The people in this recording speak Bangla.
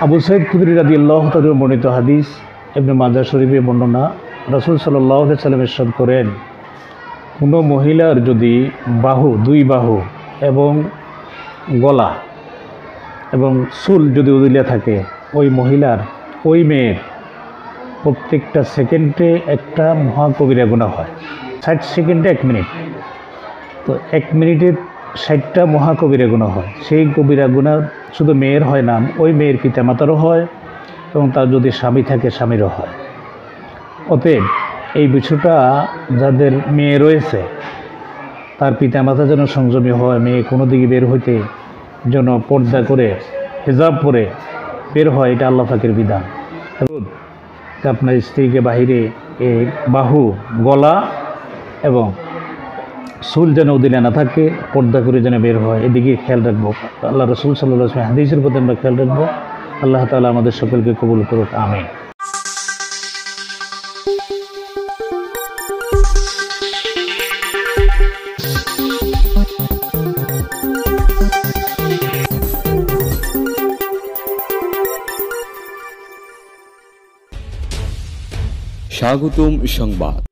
আবু সাঈদ খুদরি রাদিয়াল্লাহু তাআলা বর্ণিত হাদিস, ইবনে মাজাহ শরীফে বর্ণনা, রাসূল সাল্লাল্লাহু আলাইহি ওয়াসাল্লাম ইরশাদ করেন, কোনো মহিলার যদি বাহু, দুই বাহু এবং গলা এবং চুল যদি উদিলে থাকে, ওই মহিলার, ওই মেয়ের প্রত্যেকটা সেকেন্ডে একটা মহাকবিরা গুনাহ হয়। 60 সেকেন্ডে 1 মিনিট, তো 1 মিনিটে 60টা মহাকবিরা গুনাহ হয়। সেই কবিরা গুনাহ শুধু মেয়ের হয় না, ওই মেয়ের পিতামাতারও হয় এবং তার যদি স্বামী থাকে স্বামীরও হয়। অতএব এই বিষয়টা যাদের মেয়ে রয়েছে, তার পিতামাতা যেন সংযমী হয়, মেয়ে কোনো দিকে বের হইতে যেন পর্দা করে হিজাব পরে বের হয়, এটা আল্লাহ পাকের বিধান। আপনার স্ত্রীকে বাহিরে এই বাহু, গলা এবং চুল যেন উদিলে না থাকে, পর্দা করে যেন বের হয়, এদিকে খেয়াল রাখবো। আল্লাহ রাসূল সাল্লাল্লাহু আলাইহি ওয়াসাল্লাম হাদিসের প্রতি আমরা খেয়াল রাখবো। আল্লাহ তাআলা আমাদের সকলকে কবুল করুক, আমিন। স্বাগতম সংবাদ।